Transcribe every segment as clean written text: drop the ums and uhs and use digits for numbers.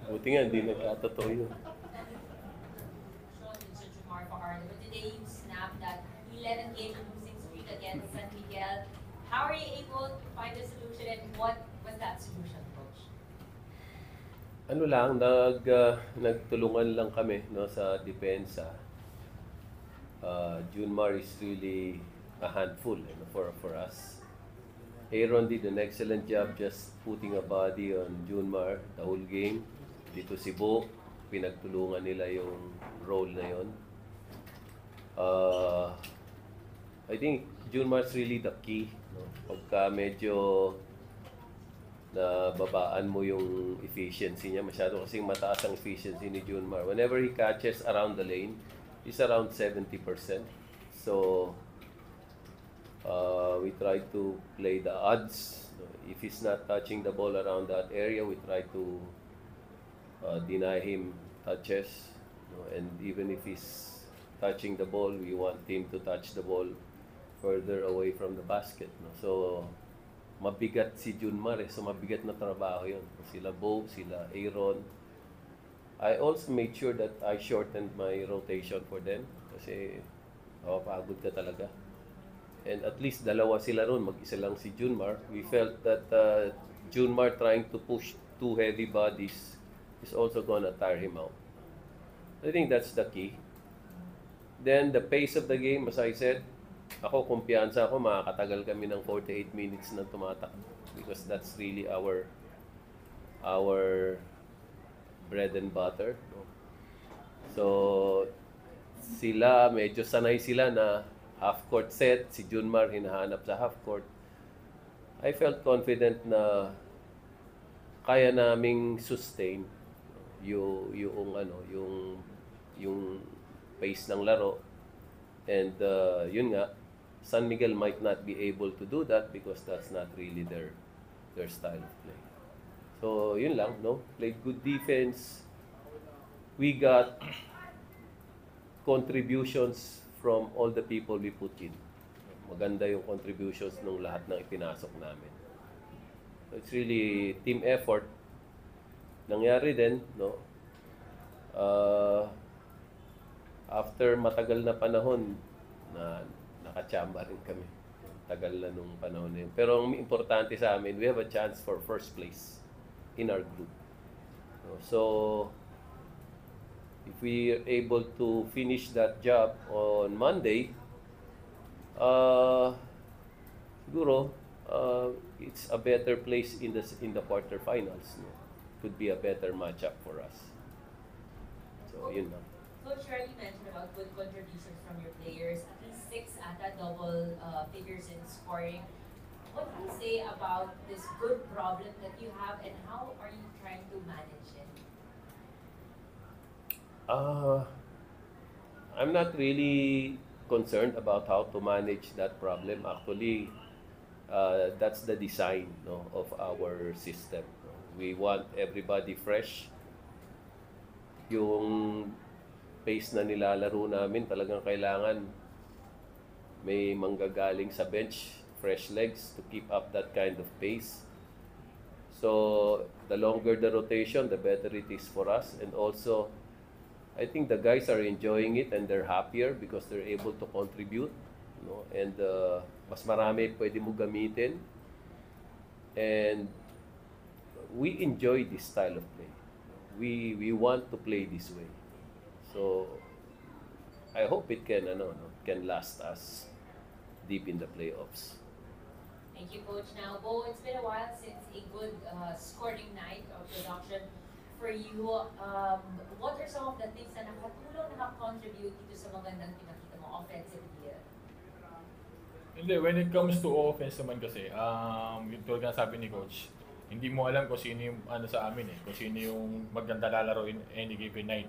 Buti nga, hindi nagkatotoo yun. Mr. Jumar Fajardo, but today you snapped that 11-game losing streak against San Miguel. How are you able to find a solution, and what was that solution, Coach? Ano lang, nagtulungan lang kami no, sa depensa. Junmar is really a handful for us. Aaron did an excellent job just putting a body on Junmar the whole game. Dito si Bo, pinagtulungan nila yung role na yon. I think Junmar's really the key. No? Pagka medyo nababaan mo yung efficiency niya, masyado kasing mataas ang efficiency ni Junmar. Whenever he catches around the lane, he's around 70%. So, we try to play the odds. If he's not touching the ball around that area, we try to deny him touches. And even if he's touching the ball, we want him to touch the ball further away from the basket. So, mabigat si Junmar so mabigat na trabaho yun. Sila Bo, sila Aaron. I also made sure that I shortened my rotation for them kasi pagod ka talaga. And at least dalawa sila ron, mag-isa lang si Junmar. We felt that Junmar trying to push two heavy bodies is also gonna tire him out. I think that's the key. Then the pace of the game, as I said, ako kumpiyansa ako, makakatagal kami ng 48 minutes na tumatakbo because that's really our bread and butter. No? So, sila, medyo sanay sila na half-court set. Si Junmar hinahanap sa half-court. I felt confident na kaya naming sustain yung pace ng laro. And yun nga, San Miguel might not be able to do that because that's not really their style of play. So, yun lang, no? Played good defense. We got contributions from all the people we put in. Maganda yung contributions ng lahat ng ipinasok namin. So, it's really team effort. Nangyari din, no? After matagal na panahon na nakachamba rin kami. Tagal na nung panahon na yun. Pero ang importante sa amin, we have a chance for first place in our group. So, if we are able to finish that job on Monday, siguro, it's a better place in the quarterfinals. No? Could be a better matchup for us. So, yun lang. Coach, you already mentioned about good contributions from your players. At least 6 double figures in scoring. What can you say about this good problem that you have, and how are you trying to manage it? I'm not really concerned about how to manage that problem. Actually, that's the design, no, of our system. We want everybody fresh. Yung pace na nilalaro namin, talagang kailangan may manggagaling sa bench, fresh legs to keep up that kind of pace. So, the longer the rotation, the better it is for us. And also, I think the guys are enjoying it and they're happier because they're able to contribute. No? And mas marami pwede mo gamitin. And we enjoy this style of play. We want to play this way. So, I hope it can last us deep in the playoffs. Thank you, Coach. Now, Bo, it's been a while since a good scoring night of production for you. What are some of the things na nakatulong, nakakontribute dito sa magandang pinakita mo offensively? Hindi, when it comes to offense naman kasi, yung tulad nga sabi ni Coach, hindi mo alam kung sino yung sa amin kung sino yung maganda lalaro in any given night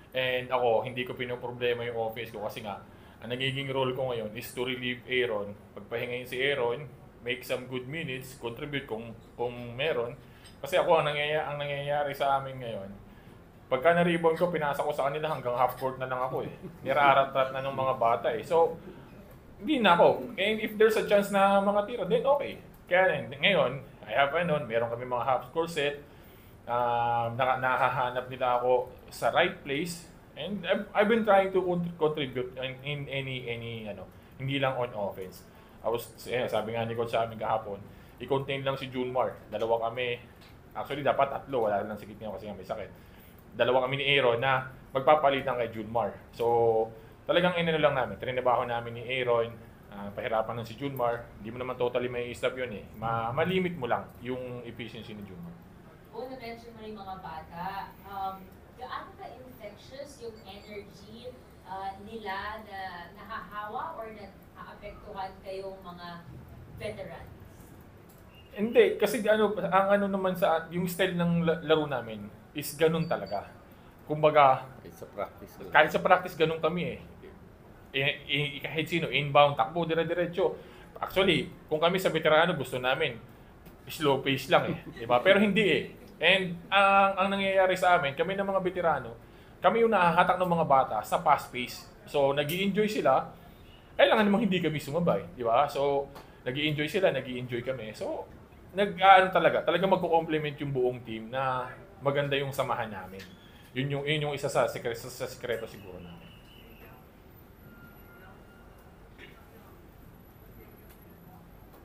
And ako, hindi ko pinoproblema yung offense ko kasi nga, ang nagiging role ko ngayon is to relieve Aaron. Pagpahingayin si Aaron, make some good minutes, contribute kung meron. Kasi ako, ang nangyayari sa amin ngayon, pagka na-rebound ko, pinasa ko sa kanila hanggang half court na lang ako Nirarat-rat na ng mga bata So, hindi na ako. And if there's a chance na mga tira, then okay. Kaya ngayon, I have meron kami mga half score set, nakahanap nila ako sa right place, and I've been trying to contribute in any hindi lang on offense. Sabi nga ni Coach sa amin kahapon, i-contain lang si Junmar. Dalawa kami, actually dapat tatlo, wala lang si Kitneo kasi may sakit. Dalawa kami ni Aaron na magpapalitan kay Junmar. So, talagang lang namin, trinabaho namin ni Aaron, pahirapan ng si Junmar. Hindi mo naman totally may stop yun eh. Malimit mo lang yung efficiency ni Junmar. Na-mention mo rin mga bata, gaano ka-infectious yung energy nila na nahahawa or na-apektuhan kayong mga veterans? Hindi, kasi ang naman yung style ng laro namin is ganun talaga. Kumbaga, kahit sa practice ganun kami kahit sino, inbound, takbo, dire-diretso. Actually, kung kami sa veterano, gusto namin slow pace lang diba? Pero hindi And ang nangyayari sa amin, kami ng mga veterano, kami yung nahahatak ng mga bata sa fast pace. So, nag-i-enjoy sila. Kailangan namang hindi kami sumabay, di ba? So, nag-i-enjoy sila, nag-i-enjoy kami. So, talaga magko-complement yung buong team na maganda yung samahan namin. Yun yung isa sa sikreto siguro namin.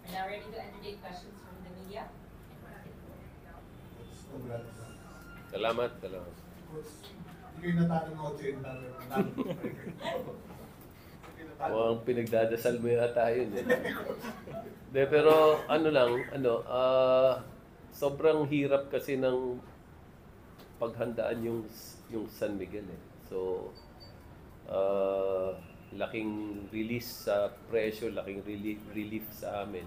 We're now ready to entertain questions from the media. Salamat. Hindi kayo natanong ako sa Mukhang pinagdadasal mo yata yun De, pero sobrang hirap kasi ng paghandaan yung San Miguel So, laking release sa pressure, laking relief sa amin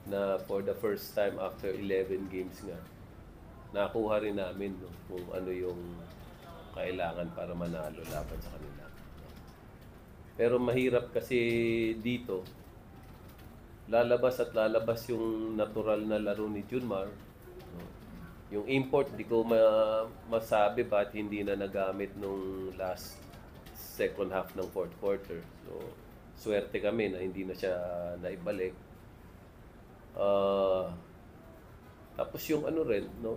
na for the first time after 11 games nga, nakuha rin namin kung ano yung kailangan para manalo laban sa kanila. Pero mahirap kasi dito, lalabas yung natural na laro ni Junmar. Yung import, di ko masabi ba't hindi na nagamit nung last second half ng fourth quarter. So, swerte kami na hindi na siya naibalik. Tapos yung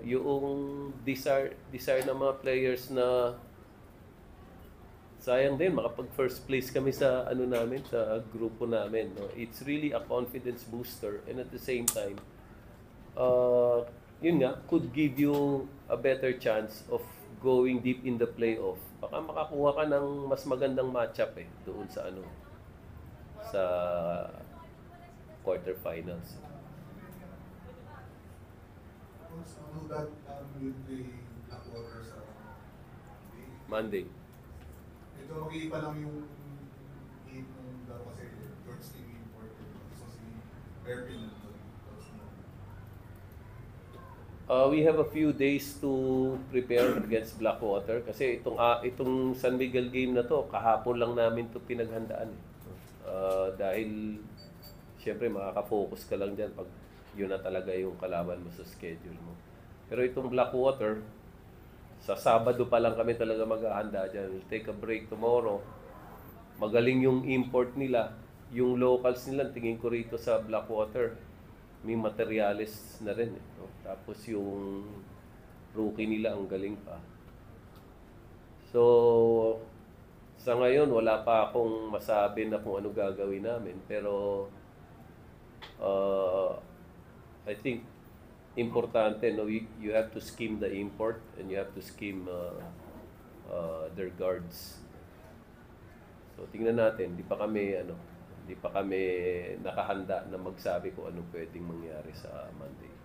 yung desire ng mga players na sayang din makapag first place kami sa sa grupo namin, It's really a confidence booster, and at the same time yun nga, could give you a better chance of going deep in the playoff. Baka makakuha ka ng mas magandang matchup doon sa sa quarterfinals. That will play Blackwater sa Monday. Ito mag-iiba lang yung game ng laro kasi George Team important. So si Fairfield we have a few days to prepare against Blackwater kasi itong San Miguel game na to kahapon lang namin to pinaghandaan dahil syempre makaka-focus ka lang diyan pag yun na talaga yung kalaban mo sa schedule mo. Pero itong Blackwater, sa Sabado pa lang kami talaga maghahanda dyan. We'll take a break tomorrow. Magaling yung import nila. Yung locals nila, tingin ko rito sa Blackwater, may materialist na rin. Tapos yung rookie nila, ang galing pa. So, sa ngayon, wala pa akong masabi na kung ano gagawin namin. Pero, I think importante you have to scheme the import and you have to scheme their guards. So tingnan natin, di pa kami nakahanda na magsabi kung anong pwedeng mangyari sa Monday.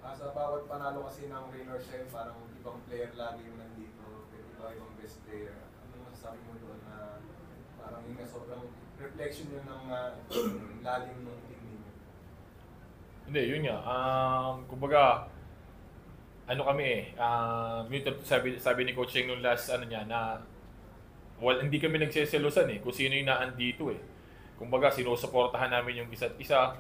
Sa bawat panalo kasi ng rain or shine, parang ibang player lagi yung nandito, ibang best player. Ano masasabi mo doon na parang yung sobrang reflection yun ng lalim ng team ninyo? Hindi, yun nga. Kumbaga, sabi ni Coach Cheng nung last na hindi kami nagseselosan kung sino yung naandito Kumbaga, sinusuportahan namin yung isa't isa.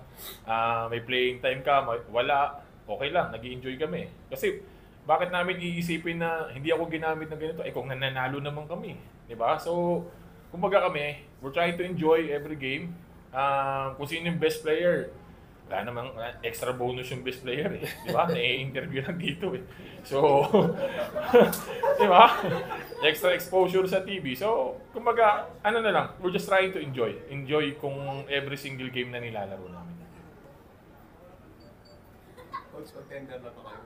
May playing time ka, wala, okay lang, nag-i-enjoy kami. Kasi, bakit namin iisipin na hindi ako ginamit ng ganito? Kung nananalo naman kami. Diba? So, kumbaga kami, we're trying to enjoy every game. Kung sino yung best player, wala namang extra bonus yung best player eh. Di ba? Na-interview lang dito eh. So, di ba? Extra exposure sa TV. So, kumbaga, ano na lang, we're just trying to enjoy. Enjoy kung every single game na nilalaro namin. Coach, contender na to kayo.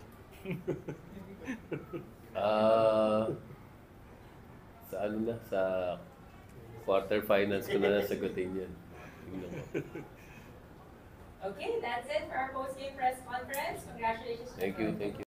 Sa ano na, sa quarterfinals ko na nasagutin yan. Tingnan ko. Okay, that's it for our post-game press conference. Congratulations. Thank you, thank you.